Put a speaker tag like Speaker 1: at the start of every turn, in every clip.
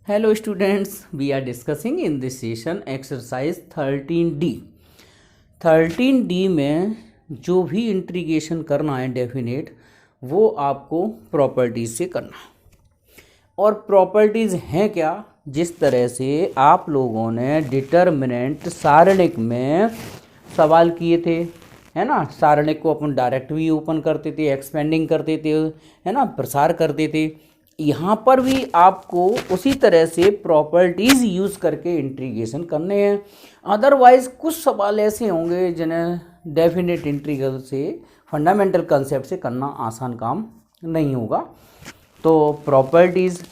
Speaker 1: Hello students, we are discussing in this session exercise 13D. 13D में जो भी integration करना है डेफिनेट वो आपको प्रॉपर्टीज से करना है। और प्रॉपर्टीज हैं क्या? जिस तरह से आप लोगों ने डिटर्मिनेंट सारणिक में सवाल किए थे, है ना। सारणिक को अपन डायरेक्ट भी ओपन करते थे, एक्सपेंडिंग करते थे, है ना, प्रसार करते थे। यहाँ पर भी आपको उसी तरह से प्रॉपर्टीज यूज़ करके इंटीग्रेशन करने हैं। अदरवाइज कुछ सवाल ऐसे होंगे जिन्हें डेफिनेट इंटीग्रल से, फंडामेंटल कंसेप्ट से करना आसान काम नहीं होगा। तो प्रॉपर्टीज़,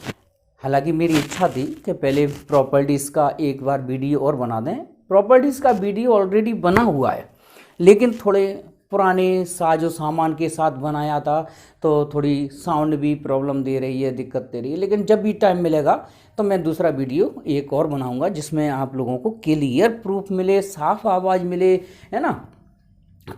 Speaker 1: हालांकि मेरी इच्छा थी कि पहले प्रॉपर्टीज़ का एक बार वीडियो और बना दें। प्रॉपर्टीज़ का वीडियो ऑलरेडी बना हुआ है, लेकिन थोड़े पुराने साजो सामान के साथ बनाया था तो थोड़ी साउंड भी प्रॉब्लम दे रही है, दिक्कत दे रही है। लेकिन जब भी टाइम मिलेगा तो मैं दूसरा वीडियो एक और बनाऊंगा जिसमें आप लोगों को क्लियर प्रूफ मिले, साफ आवाज़ मिले, है ना।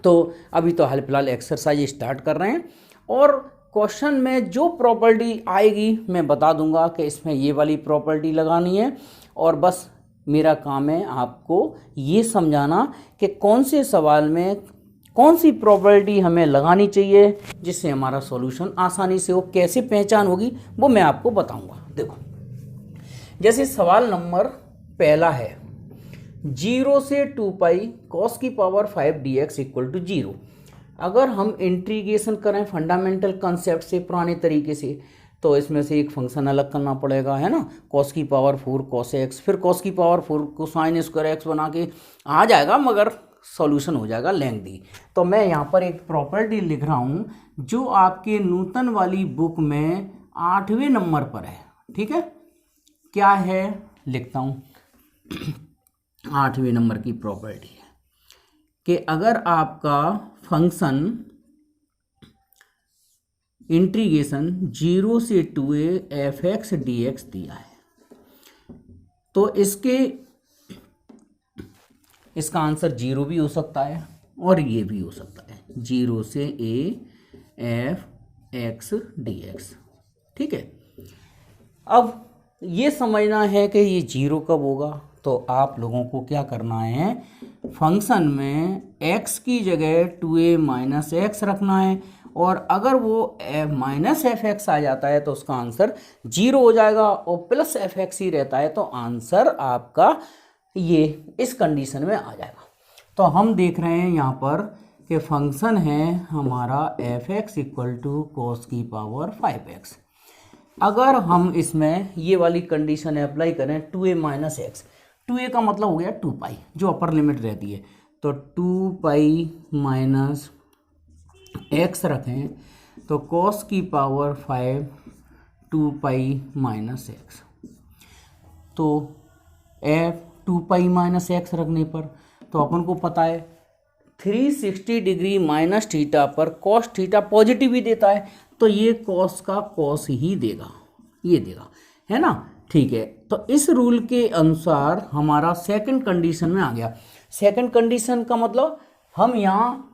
Speaker 1: तो अभी तो हाल फिलहाल एक्सरसाइज स्टार्ट कर रहे हैं और क्वेश्चन में जो प्रॉपर्टी आएगी मैं बता दूंगा कि इसमें ये वाली प्रॉपर्टी लगानी है। और बस मेरा काम है आपको ये समझाना कि कौन से सवाल में कौन सी प्रॉपर्टी हमें लगानी चाहिए जिससे हमारा सॉल्यूशन आसानी से हो। कैसे पहचान होगी वो मैं आपको बताऊंगा। देखो, जैसे सवाल नंबर पहला है 0 से 2 पाई cos की पावर 5 dx इक्वल टू 0। अगर हम इंटीग्रेशन करें फंडामेंटल कंसेप्ट से, पुराने तरीके से, तो इसमें से एक फंक्शन अलग करना पड़ेगा, है ना। cos की पावर 4 cos x, फिर cos की पावर 4 को sin स्क्वायर x बना के आ जाएगा, मगर सॉल्यूशन हो जाएगा लेंथी। तो मैं यहाँ पर एक प्रॉपर्टी लिख रहा हूँ जो आपके नूतन वाली बुक में 8वें नंबर पर है। ठीक है, क्या है लिखता हूँ 8वें नंबर की प्रॉपर्टी है कि अगर आपका फंक्शन इंटीग्रेशन 0 से 2a fx dx दिया है तो इसका आंसर 0 भी हो सकता है और ये भी हो सकता है, 0 से a f(x) dx। ठीक है, अब ये समझना है कि ये 0 कब होगा। तो आप लोगों को क्या करना है, फंक्शन में x की जगह 2a माइनस एक्स रखना है और अगर वो माइनस एफ एक्स आ जाता है तो उसका आंसर 0 हो जाएगा, और प्लस एफ एक्स ही रहता है तो आंसर आपका ये इस कंडीशन में आ जाएगा। तो हम देख रहे हैं यहाँ पर कि फंक्शन है हमारा एफ एक्स इक्वल टू कोस की पावर 5x। अगर हम इसमें ये वाली कंडीशन अप्लाई करें 2a माइनस एक्स, 2a का मतलब हो गया 2 पाई जो अपर लिमिट रहती है, तो 2 पाई माइनस एक्स रखें तो cos की पावर 5 2 पाई माइनस एक्स। तो एफ 2 पाई माइनस एक्स रखने पर तो अपन को पता है 360 डिग्री माइनस थीटा पर cos थीटा पॉजिटिव ही देता है, तो ये cos का cos ही देगा, ये देगा, है ना। ठीक है, तो इस रूल के अनुसार हमारा सेकंड कंडीशन में आ गया। सेकंड कंडीशन का मतलब हम यहाँ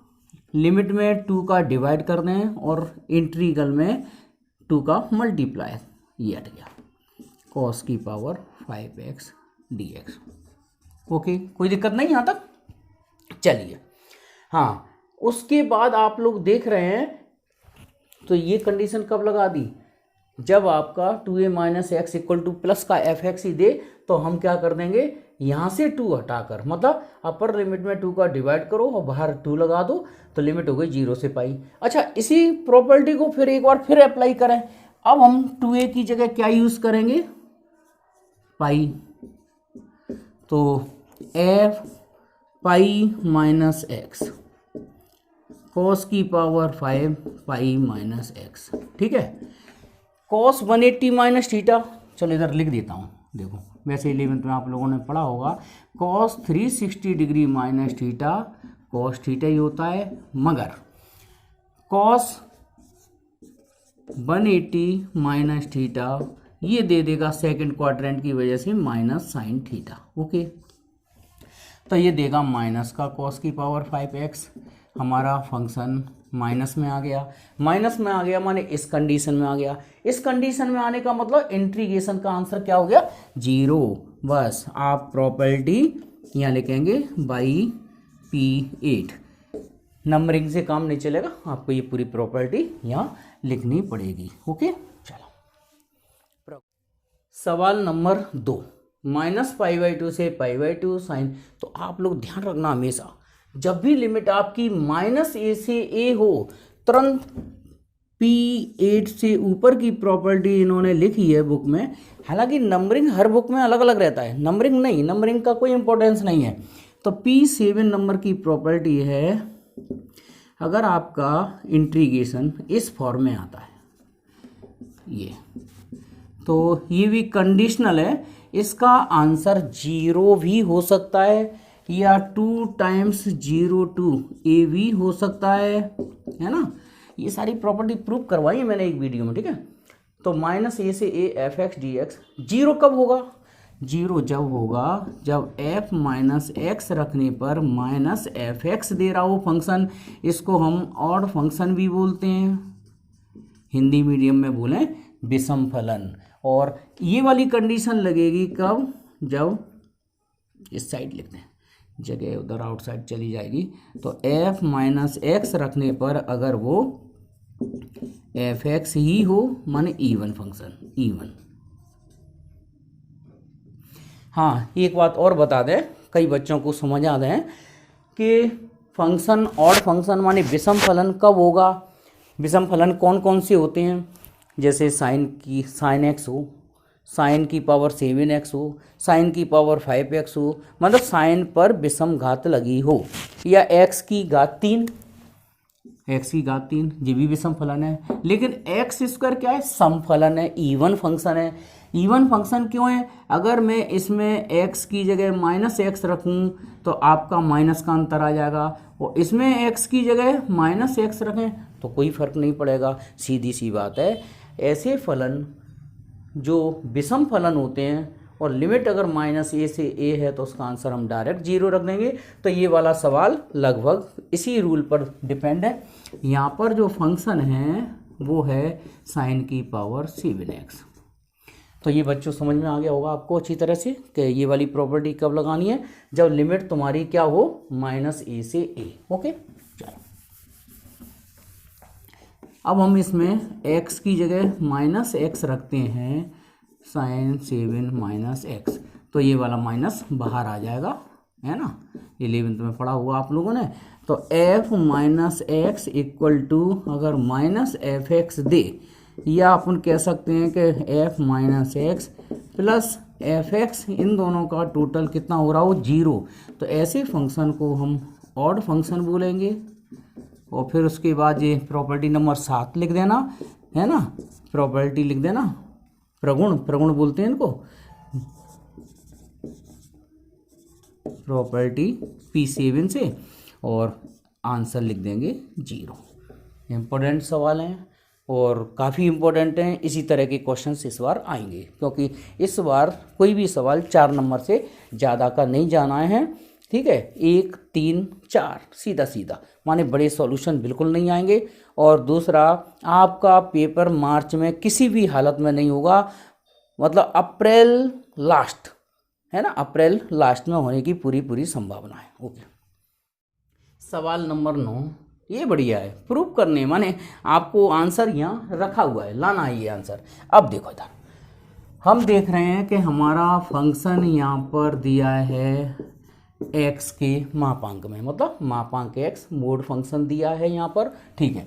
Speaker 1: लिमिट में 2 का डिवाइड कर दें और इंटीग्रल में 2 का मल्टीप्लाई, ये हट गया, cos की पावर 5x dx। ओके, कोई दिक्कत नहीं यहाँ तक। चलिए, हाँ, उसके बाद आप लोग देख रहे हैं तो ये कंडीशन कब लगा दी, जब आपका 2a minus x equal two plus का एफ एक्स ही दे तो हम क्या कर देंगे, यहाँ से 2 हटाकर, मतलब अपर लिमिट में 2 का डिवाइड करो और बाहर 2 लगा दो तो लिमिट हो गई 0 से पाई। अच्छा, इसी प्रॉपर्टी को फिर एक बार फिर अप्लाई करें। अब हम 2a की जगह क्या यूज़ करेंगे, पाई, तो F pi minus x cos की पावर 5 पाई माइनस एक्स। ठीक है, कॉस 180 माइनस थीटा, चलो इधर लिख देता हूँ। देखो, वैसे 11th में आप लोगों ने पढ़ा होगा cos 360 degree minus theta cos theta ही होता है, मगर कॉस 180 माइनस थीटा ये दे देगा सेकंड क्वाड्रेंट की वजह से माइनस साइन थीटा। ओके, तो ये देगा माइनस का cos की पावर 5x। हमारा फंक्शन माइनस में आ गया, माइनस में आ गया माने इस कंडीशन में आ गया, इस कंडीशन में आने का मतलब इंटीग्रेशन का आंसर क्या हो गया, 0। बस आप प्रॉपर्टी यहाँ लिखेंगे बाई P8। नंबरिंग से काम नहीं चलेगा, आपको ये पूरी प्रॉपर्टी यहाँ लिखनी पड़ेगी। ओके, चलो सवाल नंबर 2, -π/2 से π/2 साइन। तो आप लोग ध्यान रखना हमेशा जब भी लिमिट आपकी -a से a हो, तुरंत P8 से ऊपर की प्रॉपर्टी इन्होंने लिखी है बुक में। हालांकि नंबरिंग हर बुक में अलग अलग रहता है, नंबरिंग नहीं, नंबरिंग का कोई इंपॉर्टेंस नहीं है। तो P7 नंबर की प्रॉपर्टी है, अगर आपका इंटीग्रेशन इस फॉर्म में आता है ये, तो ये भी कंडीशनल है, इसका आंसर 0 भी हो सकता है या 2 टाइम्स 0 to a भी हो सकता है ना। ये सारी प्रॉपर्टी प्रूव करवाई है मैंने एक वीडियो में, ठीक है। तो -a से a f(x) dx 0 कब होगा, 0 जब होगा जब f माइनस एक्स रखने पर माइनस fx दे रहा हो फंक्शन। इसको हम ऑड फंक्शन भी बोलते हैं, हिंदी मीडियम में बोलें विषम फलन। और ये वाली कंडीशन लगेगी कब, जब इस साइड लिखते हैं, जगह उधर आउटसाइड चली जाएगी। तो f माइनस एक्स रखने पर अगर वो fx ही हो माने इवन फंक्शन, इवन। हाँ, एक बात और बता दें, कई बच्चों को समझ आता है कि फंक्शन ऑड फंक्शन माने विषम फलन कब होगा। विषम फलन कौन कौन से होते हैं, जैसे साइन x हो, साइन की पावर 7x हो, साइन की पावर 5x हो, मतलब साइन पर विषम घात लगी हो, या x की घात 3, ये भी विषम फलन है। लेकिन x स्क्वायर क्या है, सम फलन है, इवन फंक्शन है। इवन फंक्शन क्यों है, अगर मैं इसमें x की जगह -x रखूं तो आपका माइनस का अंतर आ जाएगा, और इसमें x की जगह -x रखें तो कोई फर्क नहीं पड़ेगा। सीधी सी बात है, ऐसे फलन जो विषम फलन होते हैं और लिमिट अगर -a से a है तो उसका आंसर हम डायरेक्ट 0 रख देंगे। तो ये वाला सवाल लगभग इसी रूल पर डिपेंड है। यहाँ पर जो फंक्शन है वो है साइन की पावर 7x। तो ये बच्चों समझ में आ गया होगा आपको अच्छी तरह से कि ये वाली प्रॉपर्टी कब लगानी है, जब लिमिट तुम्हारी क्या हो, -a से a। ओके, चलो अब हम इसमें x की जगह -x रखते हैं, साइन 7 -x, तो ये वाला माइनस बाहर आ जाएगा, है ना। 11th में पढ़ा हुआ आप लोगों ने। तो f minus x equal to, अगर -fx दे, या अपन कह सकते हैं कि f minus x plus fx, इन दोनों का टोटल कितना हो रहा हो, 0। तो ऐसे फंक्शन को हम ऑड फंक्शन बोलेंगे। और फिर उसके बाद ये प्रॉपर्टी नंबर 7 लिख देना, है ना, प्रॉपर्टी लिख देना, प्रगुण बोलते हैं इनको, प्रॉपर्टी P7 से, और आंसर लिख देंगे 0। इम्पोर्टेंट सवाल हैं और काफ़ी इम्पोर्टेंट हैं। इसी तरह के क्वेश्चंस इस बार आएंगे, क्योंकि इस बार कोई भी सवाल 4 नंबर से ज़्यादा का नहीं जाना है, ठीक है। 1, 3, 4 सीधा सीधा, माने बड़े सॉल्यूशन बिल्कुल नहीं आएंगे। और दूसरा, आपका पेपर मार्च में किसी भी हालत में नहीं होगा, मतलब अप्रैल लास्ट, है ना, अप्रैल लास्ट में होने की पूरी संभावना है। ओके, सवाल नंबर 9, ये बढ़िया है, प्रूफ करने, माने आपको आंसर यहाँ रखा हुआ है, लाना है ये आंसर। अब देखो इधर हम देख रहे हैं कि हमारा फंक्शन यहाँ पर दिया है x के मापांक में, मतलब मापांक x, मोड फंक्शन दिया है यहाँ पर, ठीक है।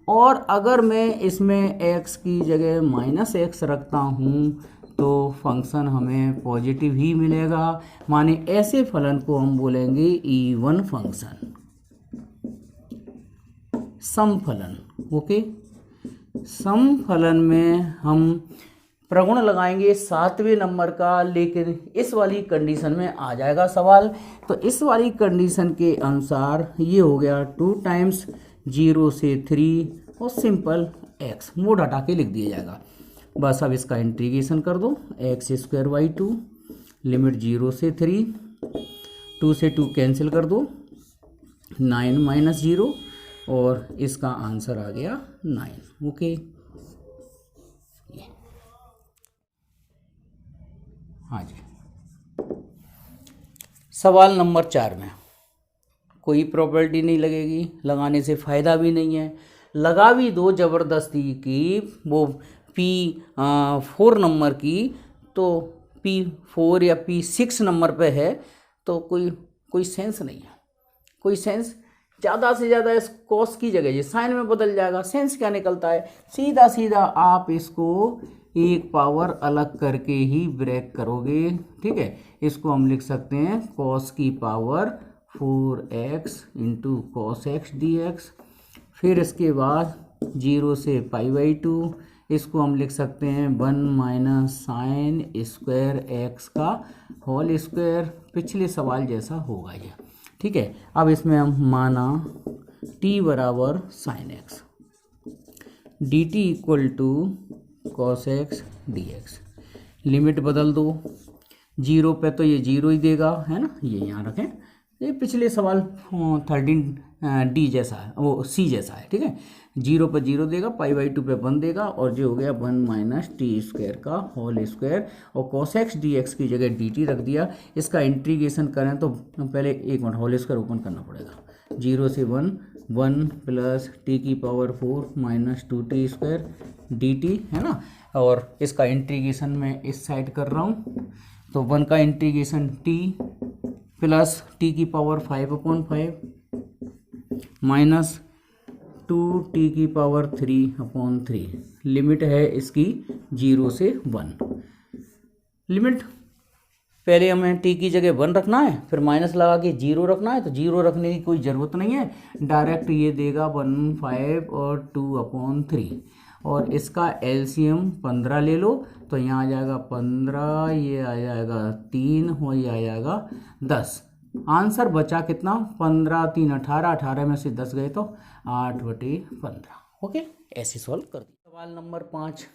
Speaker 1: और अगर मैं इसमें x की जगह -x रखता हूँ तो फंक्शन हमें पॉजिटिव ही मिलेगा, माने ऐसे फलन को हम बोलेंगे इवन फंक्शन, सम फलन। ओके, सम फलन में हम प्रगुण लगाएंगे 7वें नंबर का, लेकिन इस वाली कंडीशन में आ जाएगा सवाल। तो इस वाली कंडीशन के अनुसार ये हो गया 2 टाइम्स 0 से 3 और सिंपल x, मोड हटा के लिख दिया जाएगा। बस अब इसका इंटीग्रेशन कर दो, x² लिमिट 0 से 3, 2 से 2 कैंसिल कर दो, 9 - 0, और इसका आंसर आ गया 9। ओके, हाँ जी। सवाल नंबर 4 में कोई प्रॉपर्टी नहीं लगेगी, लगाने से फ़ायदा भी नहीं है। लगा भी दो ज़बरदस्ती की वो P4 नंबर की, तो P4 या P6 नंबर पे है तो कोई सेंस नहीं है, कोई सेंस। ज़्यादा से ज़्यादा इस कॉस की जगह ये साइन में बदल जाएगा। सेंस क्या निकलता है, सीधा सीधा आप इसको एक पावर अलग करके ही ब्रेक करोगे। ठीक है, इसको हम लिख सकते हैं कॉस की power 4x into cos x d x. फिर इसके बाद 0 से π/2, इसको हम लिख सकते हैं 1 माइनस साइन स्क्वायर एक्स का होल स्क्वायर। पिछले सवाल जैसा होगा ये। ठीक है, अब इसमें हम माना t बराबर sine x, d t equal to cos x d x. Limit बदल दो, 0 पे तो ये 0 ही देगा, है ना, ये यहाँ रखें। ये पिछले सवाल 13D जैसा है, वो C जैसा है। ठीक है, 0 पर 0 देगा, π/2 पे 1 देगा, और जो हो गया 1 माइनस टी स्क्वायर का होल स्क्वायर, और कॉस एक्स डी एक्स की जगह dt रख दिया। इसका इंटीग्रेशन करें तो पहले एक मिनट होल स्क्वायर ओपन करना पड़ेगा। 0 से 1 1 प्लस टी की power 4 minus 2t square dt, है ना। और इसका इंटीग्रेशन मैं इस साइड कर रहा हूँ, तो 1 का इंटीग्रेशन t प्लस टी की पावर 5/5 माइनस 2t की पावर 3/3। लिमिट है इसकी 0 से 1। लिमिट पहले हमें t की जगह 1 रखना है, फिर माइनस लगा के 0 रखना है, तो 0 रखने की कोई ज़रूरत नहीं है, डायरेक्ट ये देगा 1 5 और 2/3। और इसका एलसीएम 15 ले लो, तो यहाँ आ जाएगा 15, ये आ जाएगा 3 और ये आ जाएगा 10। आंसर बचा कितना, 15 3 18, 18 में से 10 गए तो 8/15। ओके, ऐसे सॉल्व कर दिया। सवाल नंबर 5,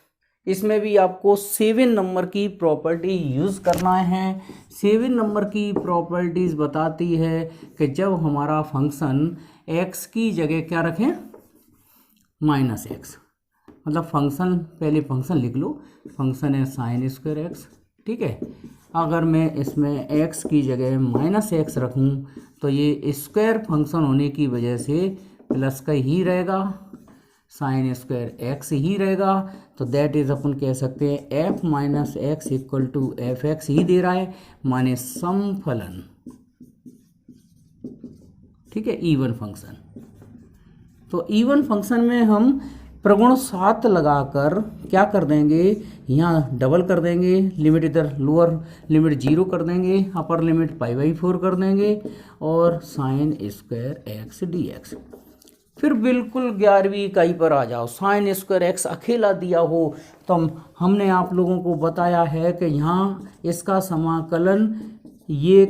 Speaker 1: इसमें भी आपको 7 नंबर की प्रॉपर्टी यूज़ करना है। 7 नंबर की प्रॉपर्टीज़ बताती है कि जब हमारा फंक्शन x की जगह क्या रखें, -x, मतलब फंक्शन, पहले फंक्शन लिख लो, फंक्शन है साइन स्क्वायर एक्स। ठीक है, अगर मैं इसमें x की जगह -x रखूं तो ये स्क्वायर फंक्शन होने की वजह से प्लस का ही रहेगा, साइन स्क्वायर एक्स ही रहेगा। तो दैट इज अपन कह सकते हैं f minus x equal to f x ही दे रहा है, माने समफलन। ठीक है, इवन फंक्शन। तो इवन फंक्शन में हम प्रगुण 7 लगाकर क्या कर देंगे, यहाँ डबल कर देंगे, लिमिट इधर लोअर लिमिट 0 कर देंगे, अपर लिमिट π/4 कर देंगे, और sine square x d x. फिर बिल्कुल 11वीं इकाई पर आ जाओ, साइन स्क्वायर एक्स अकेला दिया हो तो हमने आप लोगों को बताया है कि यहाँ इसका समाकलन ये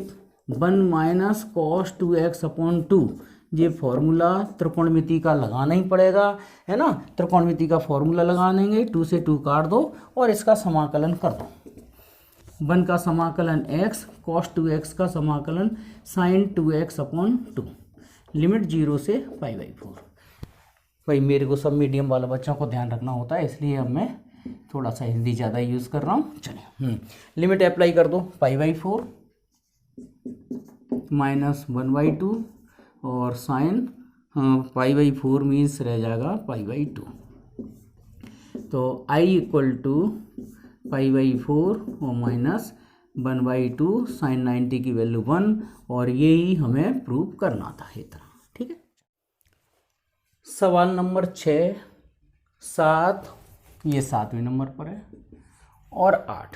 Speaker 1: 1 माइनस कॉस 2x/2, ये फॉर्मूला त्रिकोणमिति का लगाना ही पड़ेगा, है ना। त्रिकोणमिति का फॉर्मूला लगा देंगे, 2 से 2 काट दो और इसका समाकलन कर दो। 1 का समाकलन x, cos 2x का समाकलन sin 2x/2, लिमिट 0 से π/4। भाई मेरे को सब मीडियम वाला बच्चों को ध्यान रखना होता है, इसलिए अब मैं थोड़ा सा हिंदी ज़्यादा यूज़ कर रहा हूँ। चलिए लिमिट अप्लाई कर दो, π/4 माइनस 1/2 और साइन π/4 मीन्स रह जाएगा π/2। तो i इक्वल टू π/4 और माइनस 1/2 साइन 90 की वैल्यू 1, और यही हमें प्रूव करना था इतना। ठीक है, सवाल नंबर 6 7, ये 7वें नंबर पर है, और 8।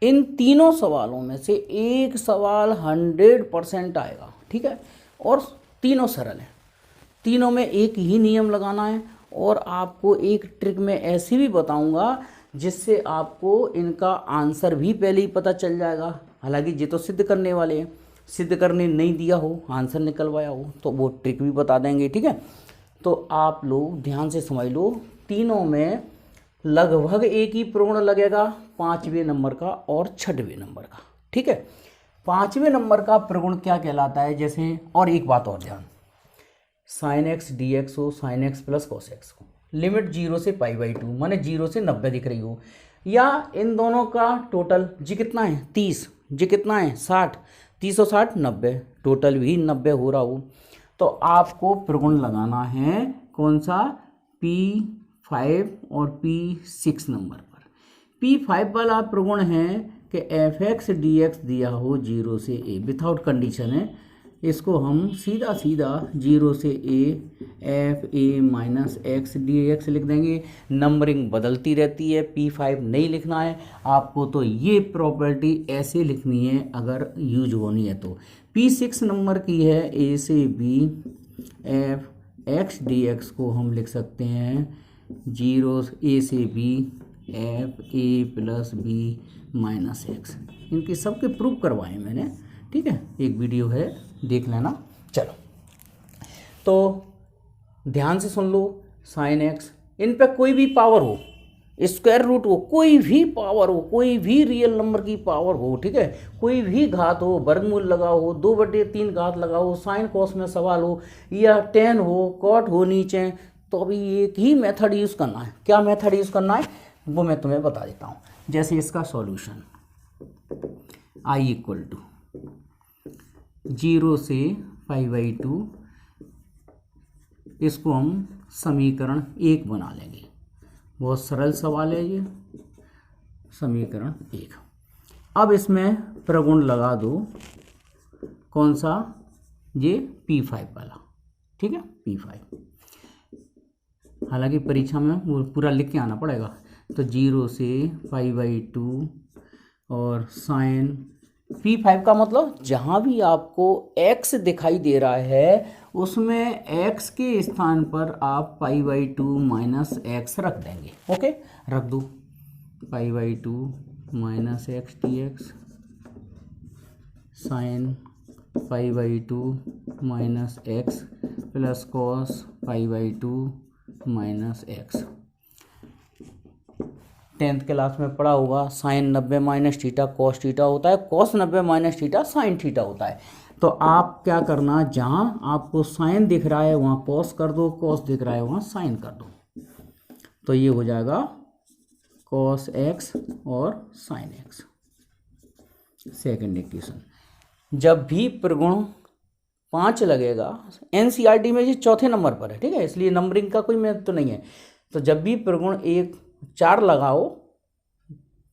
Speaker 1: इन तीनों सवालों में से एक सवाल 100% आएगा। ठीक है, और तीनों सरल हैं, तीनों में एक ही नियम लगाना है, और आपको एक ट्रिक में ऐसी भी बताऊंगा जिससे आपको इनका आंसर भी पहले ही पता चल जाएगा। हालांकि ये तो सिद्ध करने वाले हैं, सिद्ध करने नहीं दिया हो, आंसर निकलवाया हो तो वो ट्रिक भी बता देंगे। ठीक है, तो आप लोग ध्यान से समझ लो, तीनों में लगभग एक ही प्रगुण लगेगा, 5वें नंबर का और 6वें नंबर का। ठीक है, 5वें नंबर का प्रगुण क्या कहलाता है, जैसे, और एक बात और ध्यान, साइन एक्स डी एक्स हो, sign x plus cos x हो, लिमिट 0 से π/2 माने 0 से 90 दिख रही हो, या इन दोनों का टोटल जी कितना है 30, जी कितना है 60, 30 और 60 90, टोटल भी 90 हो रहा हो, तो आपको प्रगुण लगाना है कौन सा, P5 और P6 नंबर पर। P5 वाला प्रगुण है कि एफ एक्स डी एक्स दिया हो 0 से a, विथआउट कंडीशन है, इसको हम सीधा सीधा 0 से a F a minus x d x लिख देंगे। नंबरिंग बदलती रहती है, P5 नहीं लिखना है आपको, तो ये प्रॉपर्टी ऐसे लिखनी है अगर यूज होनी है तो। P6 नंबर की है a से b f x d x को हम लिख सकते हैं 0 a से b f a plus b minus x. इनकी सबके प्रूफ करवाए मैंने, ठीक है, एक वीडियो है देख लेना। चलो तो ध्यान से सुन लो, साइन एक्स, इन पे कोई भी पावर हो, स्क्वायर रूट हो, कोई भी पावर हो, कोई भी रियल नंबर की पावर हो, ठीक है, कोई भी घात हो, वर्गमूल लगा हो, 2/3 घात लगा हो, साइन कॉस में सवाल हो, या टेन हो, कॉट हो नीचे, तो अभी एक ही मेथड यूज़ करना है। क्या मेथड यूज़ करना है वो मैं तुम्हें बता देता हूँ। जैसे इसका सॉल्यूशन I इक्वल टू 0 से π/2, इसको हम समीकरण 1 बना लेंगे। बहुत सरल सवाल है ये, समीकरण 1। अब इसमें प्रगुण लगा दो, कौन सा, ये P5 वाला, ठीक है, P5। हालांकि परीक्षा में वो पूरा लिख के आना पड़ेगा। तो 0 से π/2 और साइन P5 का मतलब जहाँ भी आपको x दिखाई दे रहा है उसमें x के स्थान पर आप π/2 माइनस एक्स रख देंगे। ओके, रख दो π/2 minus x d x, sine π/2 minus x plus cos π/2 minus x. 10th class में पढ़ा होगा, sine 90 minus theta cos theta होता है, cos 90 minus theta sine theta होता है। तो आप क्या करना, जहाँ आपको साइन दिख रहा है वहाँ कॉस कर दो, कॉस दिख रहा है वहाँ साइन कर दो, तो ये हो जाएगा कॉस एक्स और साइन एक्स। सेकेंड इक्वेशन, जब भी प्रगुण 5 लगेगा, एनसीईआरटी में ये चौथे नंबर पर है, ठीक है, इसलिए नंबरिंग का कोई महत्व तो नहीं है। तो जब भी प्रगुण 4 लगाओ,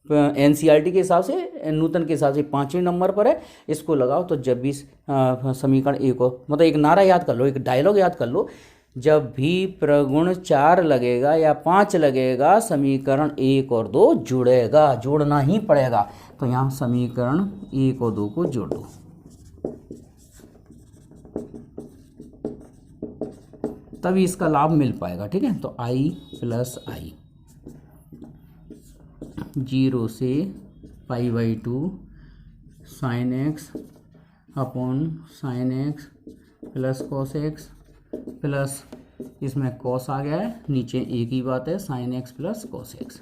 Speaker 1: एनसीईआरटी के हिसाब से, नूतन के हिसाब से 5वें नंबर पर है, इसको लगाओ, तो जब भी समीकरण 1 हो, मतलब एक नारा याद कर लो, एक डायलॉग याद कर लो, जब भी प्रगुण 4 लगेगा या 5 लगेगा, समीकरण 1 और 2 जुड़ेगा, जोड़ना ही पड़ेगा। तो यहाँ समीकरण 1 और 2 को जोड़ दो, तभी इसका लाभ मिल पाएगा, ठीक है। तो i प्लस आई 0 से π/2 sine x upon sine x plus cos x plus, इसमें कॉस आ गया है, नीचे एक ही बात है, sine x plus cos x.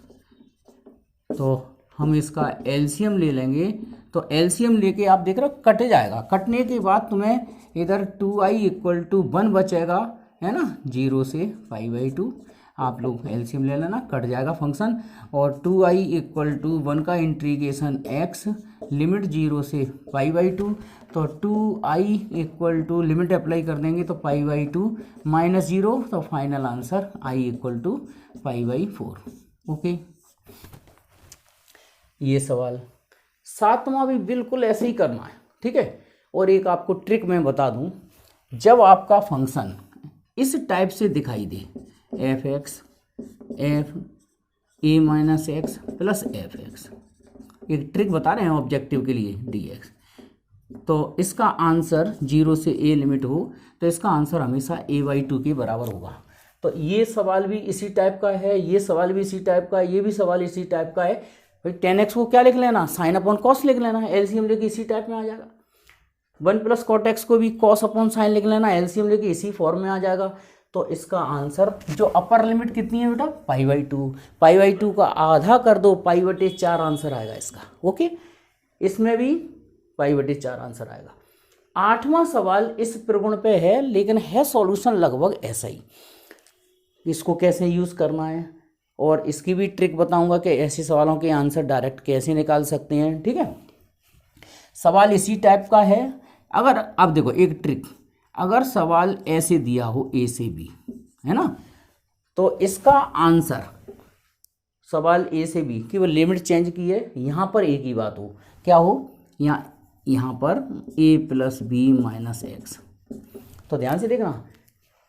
Speaker 1: तो हम इसका एलसीएम ले लेंगे, तो एलसीएम लेके आप देख रहे हो कट जाएगा, कटने के बाद तुम्हें इधर 2i इक्वल टू 1 बचेगा, है ना, 0 से π/2, आप लोग एलसीएम ले लेना, कट जाएगा फंक्शन, और 2i इक्वल टू 1 का इंटीग्रेशन x, लिमिट 0 से π/2, तो 2i equal to limit apply कर देंगे तो π/2 माइनस 0, तो final answer i equal to π/4। Okay, ये सवाल 7वां भी बिल्कुल ऐसे ही करना है, ठीक है। और एक आपको ट्रिक मैं बता दूं, जब आपका फंक्शन इस टाइप से दिखाई दे, f x f a minus x plus f x, एक ट्रिक बता रहे हैं ऑब्जेक्टिव के लिए, डी एक्स, तो इसका आंसर 0 से a लिमिट हो तो इसका आंसर हमेशा a/2 के बराबर होगा। तो ये सवाल भी इसी टाइप का है, ये सवाल भी इसी टाइप का है, ये भी सवाल इसी टाइप का है। भाई 10x को क्या लिख लेना, साइन अपॉन कॉस लिख लेना है, एलसीएम लेके इसी टाइप में आ जाएगा। 1 प्लस कॉट एक्स को भी कॉस अपॉन साइन लिख लेना, एलसीएम लेके इसी फॉर्म में आ जाएगा। तो इसका आंसर जो अपर लिमिट कितनी है बेटा, π/2, π/2 का आधा कर दो, π/4 आंसर आएगा इसका। ओके, इसमें भी π/4 आंसर आएगा। 8वां सवाल इस प्रगुण पे है, लेकिन है सॉल्यूशन लगभग ऐसा ही। इसको कैसे यूज़ करना है और इसकी भी ट्रिक बताऊंगा कि ऐसे सवालों के आंसर डायरेक्ट कैसे निकाल सकते हैं। ठीक है, सवाल इसी टाइप का है। अगर अब देखो एक ट्रिक, अगर सवाल ऐसे दिया हो ए से बी, है ना, तो इसका आंसर सवाल ए से बी की वो लिमिट चेंज की है, यहाँ पर एक ही बात हो, क्या हो, यहाँ पर ए प्लस बी माइनस एक्स। तो ध्यान से देखना,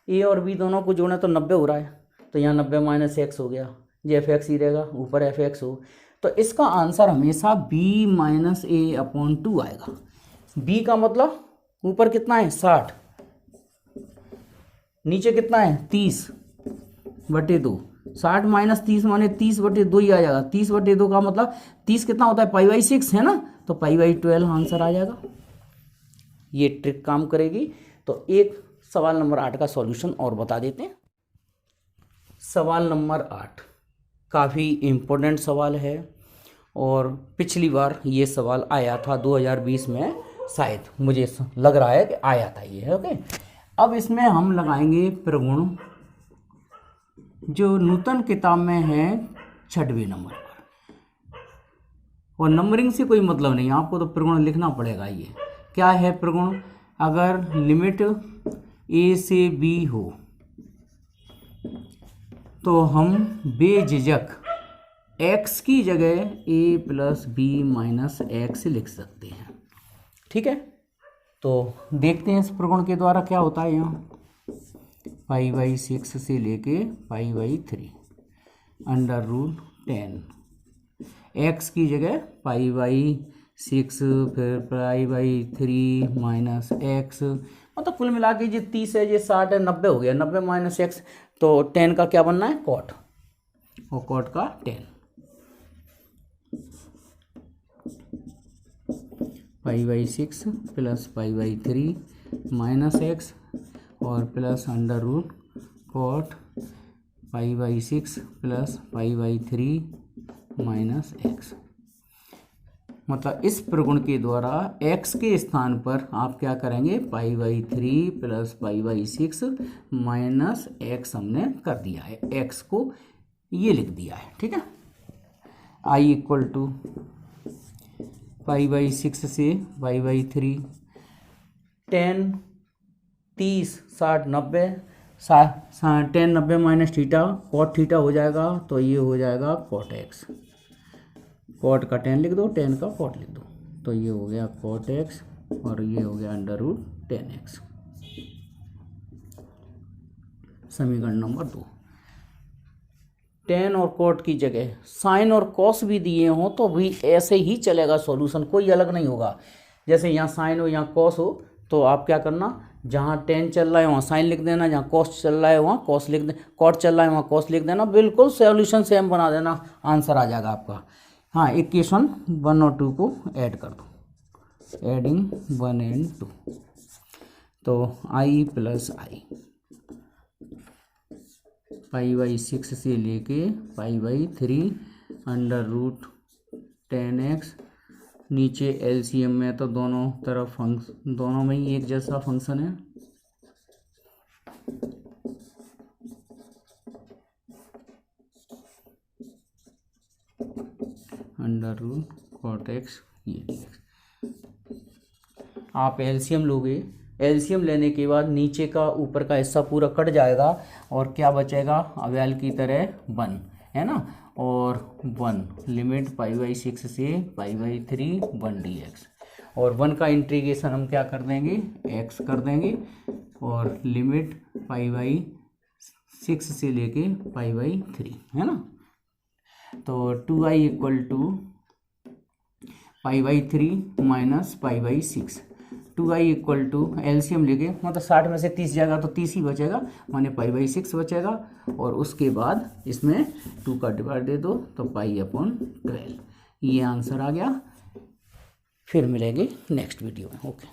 Speaker 1: ए और बी दोनों को जोड़ना तो 90 हो रहा है, तो यहाँ 90 माइनस एक्स हो गया, ये एफ एक्स ही रहेगा, ऊपर एफ एक्स हो, तो इसका आंसर हमेशा बी माइनस ए अपॉन 2 आएगा। बी का मतलब ऊपर कितना है 60, नीचे कितना है 30/2, 60 माइनस 30 माने 30/2 ही आ जाएगा। 30/2 का मतलब 30 कितना होता है π/6 है ना, तो π/12 आंसर आ जाएगा। ये ट्रिक काम करेगी। तो एक सवाल नंबर 8 का सॉल्यूशन और बता देते हैं। सवाल नंबर 8 काफ़ी इम्पोर्टेंट सवाल है और पिछली बार ये सवाल आया था 2020 में, शायद मुझे लग रहा है कि आया था ये। ओके, अब इसमें हम लगाएंगे प्रगुण जो नूतन किताब में है 6वें नंबर पर, और नंबरिंग से कोई मतलब नहीं, आपको तो प्रगुण लिखना पड़ेगा। ये क्या है प्रगुण, अगर लिमिट ए से बी हो तो हम बेझिझक x की जगह a plus b minus x लिख सकते हैं। ठीक है, तो देखते हैं इस प्रगुण के द्वारा क्या होता है। यहाँ π/6 से लेके π/3 √10, x की जगह π/6 फिर π/3 माइनस एक्स, मतलब कुल मिला के ये 30 है, ये 60 है, 90 हो गया, 90 माइनस एक्स, तो 10 का क्या बनना है कॉट, और कॉट का 10 π/6 प्लस π/3 माइनस एक्स और प्लस √कॉट π/6 प्लस π/3 माइनस एक्स। मतलब इस प्रगुण के द्वारा x के स्थान पर आप क्या करेंगे, π/3 प्लस π/6 माइनस एक्स हमने कर दिया है, x को ये लिख दिया है। ठीक है, i इक्वल टू π/6 से π/3, 10 30 60 90, 10 90 माइनस थीटा, कॉट थीटा हो जाएगा, तो ये हो जाएगा कॉट एक्स, कॉट का 10 लिख दो, 10 का कॉट लिख दो, तो ये हो गया कॉट एक्स और ये हो गया √10x। समीकरण नंबर 2। 10 और कॉट की जगह साइन और कॉस भी दिए हों तो भी ऐसे ही चलेगा, सॉल्यूशन कोई अलग नहीं होगा। जैसे यहाँ साइन हो यहाँ कॉस हो, तो आप क्या करना, जहाँ 10 चल रहा है वहाँ साइन लिख देना, जहाँ कॉस चल रहा है वहाँ कॉस लिख देना, कॉट चल रहा है वहाँ कॉस लिख देना, बिल्कुल सॉल्यूशन सेम बना देना, आंसर आ जाएगा आपका। हाँ, इक्वेशन 1 और 2 को ऐड कर दो, एडिंग 1 and 2, तो i प्लस i π/6 से लेके π/3 √10x, नीचे एलसीएम में तो दोनों तरफ दोनों में ही एक जैसा फंक्शन है, √cot x ये dx। आप एलसीएम लोगे, एलसीएम लेने के बाद नीचे का ऊपर का हिस्सा पूरा कट जाएगा और क्या बचेगा, अवयल की तरह 1 है ना, और 1 लिमिट π/6 से π/3 1 dx, और 1 का इंटीग्रेशन हम क्या कर देंगे, x कर देंगे, और लिमिट π/6 से लेके π/3 है ना, तो 2i इक्वल टू π/3 माइनस π/6, 2i इक्वल टू एलसीएम लेके, मतलब 60 में से 30 जाएगा तो 30 ही बचेगा, माने π/6 बचेगा, और उसके बाद इसमें 2 का डिवाइड दे दो तो π/12, ये आंसर आ गया। फिर मिलेंगे नेक्स्ट वीडियो में। ओके।